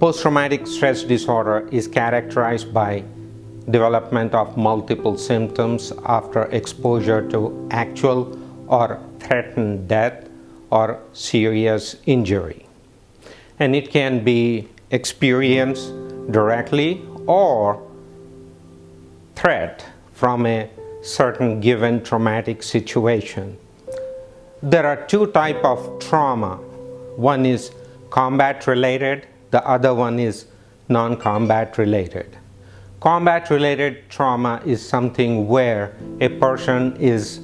Post-traumatic stress disorder is characterized by development of multiple symptoms after exposure to actual or threatened death or serious injury. And it can be experienced directly or threat from a certain given traumatic situation. There are two types of trauma. One is combat related, the other one is non-combat related. Combat related trauma is something where a person is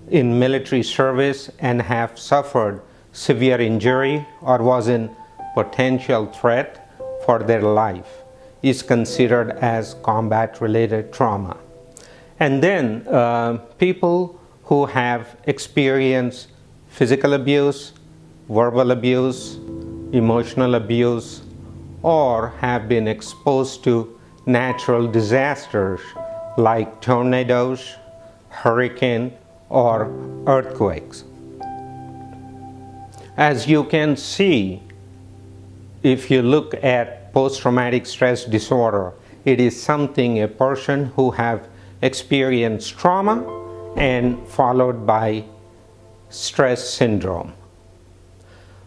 in military service and have suffered severe injury or was in potential threat for their life, is considered as combat related trauma. And then people who have experienced physical abuse, verbal abuse, emotional abuse, or have been exposed to natural disasters like tornadoes, hurricane, or earthquakes. As you can see, if you look at post-traumatic stress disorder, it is something a person who have experienced trauma and followed by stress syndrome.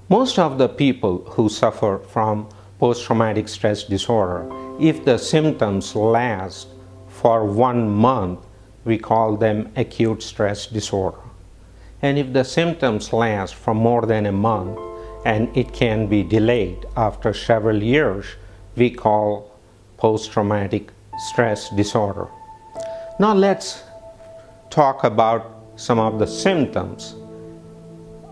Most of the people who suffer from post-traumatic stress disorder, if the symptoms last for 1 month, we call them acute stress disorder. And if the symptoms last for more than a month and it can be delayed after several years, we call post-traumatic stress disorder. Now let's talk about some of the symptoms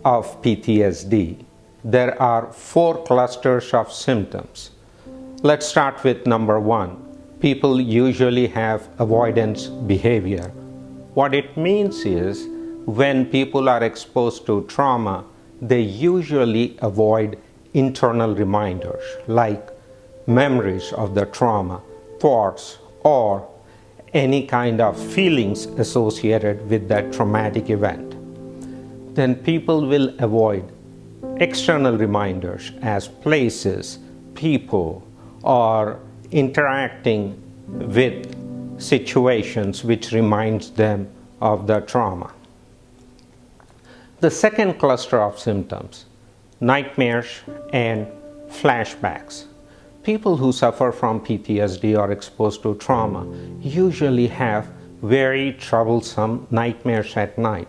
of PTSD. There are 4 clusters of symptoms. Let's start with number 1. People usually have avoidance behavior. What it means is when people are exposed to trauma, they usually avoid internal reminders like memories of the trauma, thoughts, or any kind of feelings associated with that traumatic event. Then people will avoid external reminders as places, people, or interacting with situations which reminds them of the trauma. The second cluster of symptoms, nightmares and flashbacks. People who suffer from PTSD or exposed to trauma usually have very troublesome nightmares at night,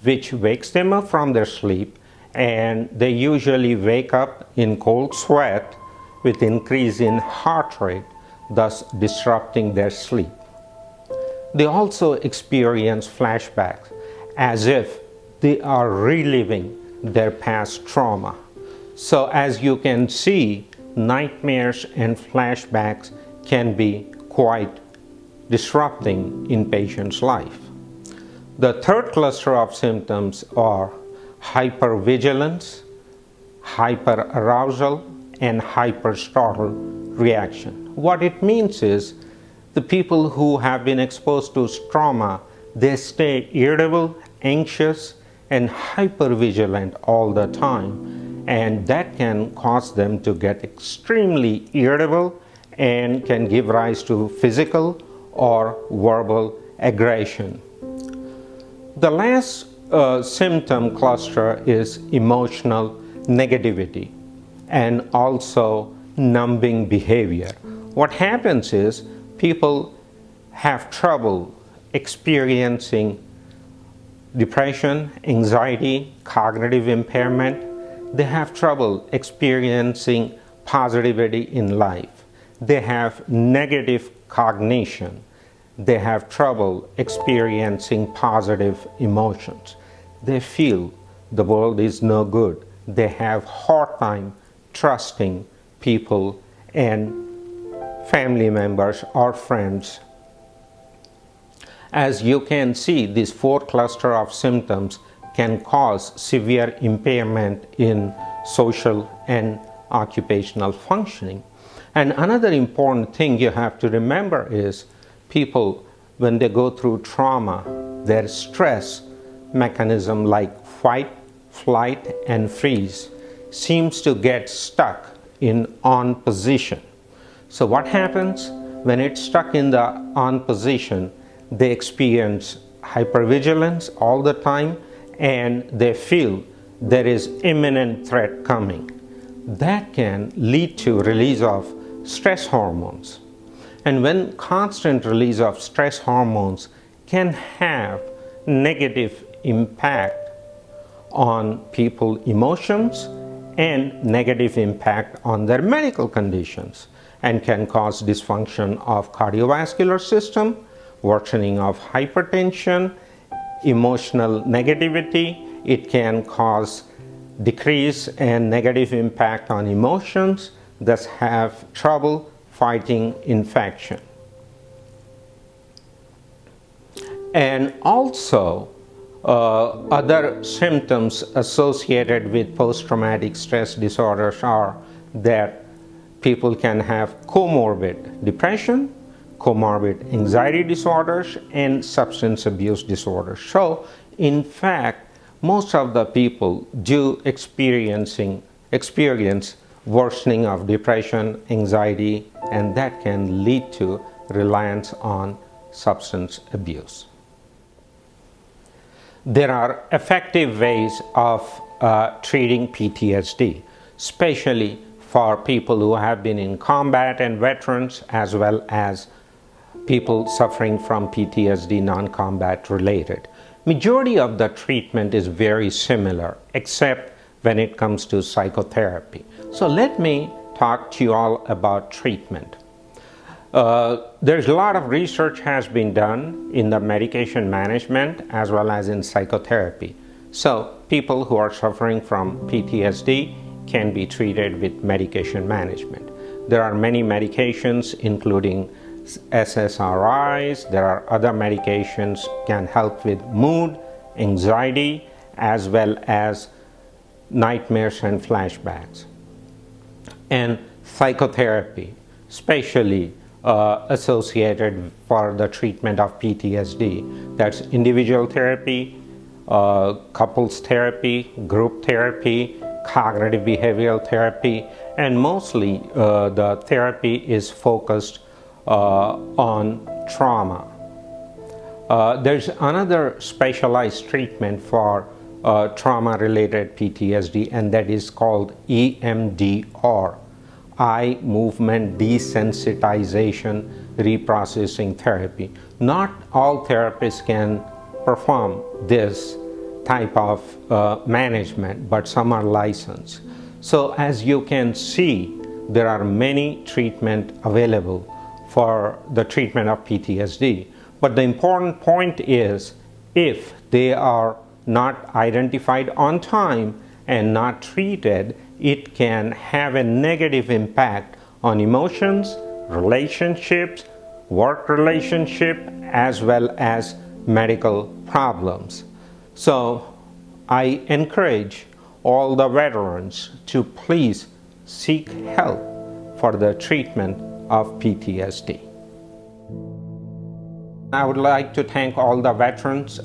which wakes them up from their sleep, and they usually wake up in cold sweat with increase in heart rate, thus disrupting their sleep. They also experience flashbacks as if they are reliving their past trauma. So as you can see, nightmares and flashbacks can be quite disrupting in patient's life. The third cluster of symptoms are hypervigilance, hyperarousal, and hyperstartle reaction. What it means is the people who have been exposed to trauma, they stay irritable, anxious, and hypervigilant all the time, and that can cause them to get extremely irritable and can give rise to physical or verbal aggression. The last symptom cluster is emotional negativity and also numbing behavior. What happens is people have trouble experiencing depression, anxiety, cognitive impairment. They have trouble experiencing positivity in life. They have negative cognition. They have trouble experiencing positive emotions. They feel the world is no good. They have hard time trusting people and family members or friends. As you can see, these 4 clusters of symptoms can cause severe impairment in social and occupational functioning. And another important thing you have to remember is people, when they go through trauma, their stress mechanism like fight, flight, and freeze seems to get stuck in on position. So what happens when it's stuck in the on position? They experience hypervigilance all the time, and they feel there is imminent threat coming. That can lead to release of stress hormones. And when constant release of stress hormones can have negative impact on people's emotions and negative impact on their medical conditions, and can cause dysfunction of cardiovascular system, worsening of hypertension, emotional negativity. It can cause decrease and negative impact on emotions, thus have trouble fighting infection. And also other symptoms associated with post-traumatic stress disorders are that people can have comorbid depression, comorbid anxiety disorders, and substance abuse disorders. So in fact, most of the people do experience worsening of depression, anxiety, and that can lead to reliance on substance abuse. There are effective ways of treating PTSD, especially for people who have been in combat and veterans, as well as people suffering from PTSD non-combat related. Majority of the treatment is very similar, except when it comes to psychotherapy. So let me talk to you all about treatment. There's a lot of research has been done in the medication management as well as in psychotherapy. So people who are suffering from PTSD can be treated with medication management. There are many medications, including SSRIs. There are other medications can help with mood, anxiety, as well as nightmares and flashbacks. And psychotherapy, especially associated for the treatment of PTSD. That's individual therapy, couples therapy, group therapy, cognitive behavioral therapy, and mostly the therapy is focused on trauma. There's another specialized treatment for trauma-related PTSD, and that is called EMDR, eye movement desensitization reprocessing therapy. Not all therapists can perform this type of management, but some are licensed. So as you can see, there are many treatments available for the treatment of PTSD. But the important point is, if they are not identified on time and not treated, it can have a negative impact on emotions, relationships, work relationship, as well as medical problems. So I encourage all the veterans to please seek help for the treatment of PTSD. I would like to thank all the veterans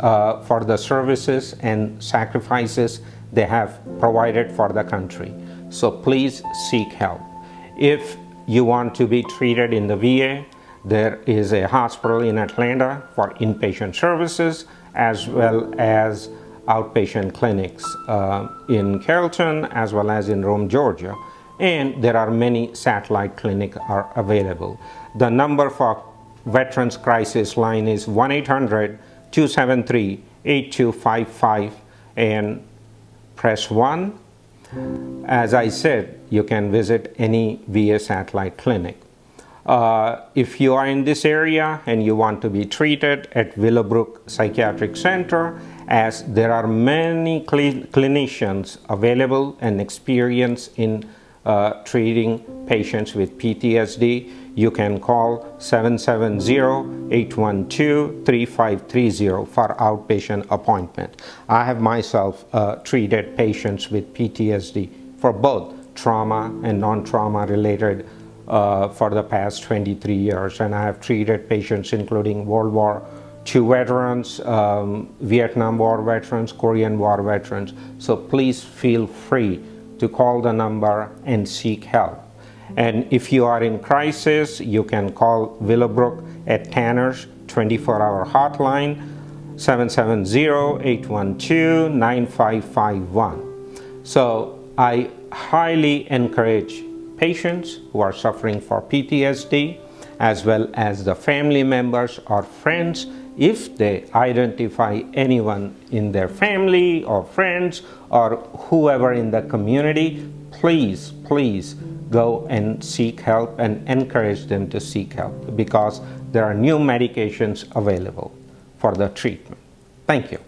for the services and sacrifices they have provided for the country. So please seek help. If you want to be treated in the VA, there is a hospital in Atlanta for inpatient services, as well as outpatient clinics in Carrollton, as well as in Rome, Georgia. And there are many satellite clinics are available. The number for Veterans Crisis Line is 1-800-273-8255 and press 1. As I said, you can visit any VA satellite clinic. If you are in this area and you want to be treated at Willowbrooke Psychiatric Center, as there are many clinicians available and experienced in treating patients with PTSD, you can call 770-812-3530 for outpatient appointment. I have myself treated patients with PTSD for both trauma and non-trauma related for the past 23 years. And I have treated patients including World War II veterans, Vietnam War veterans, Korean War veterans. So please feel free to call the number and seek help. And if you are in crisis, you can call Willowbrooke at Tanner's 24-hour hotline, 770-812-9551. So I highly encourage patients who are suffering for PTSD, as well as the family members or friends, if they identify anyone in their family or friends or whoever in the community, please go and seek help and encourage them to seek help, because there are new medications available for the treatment. Thank you.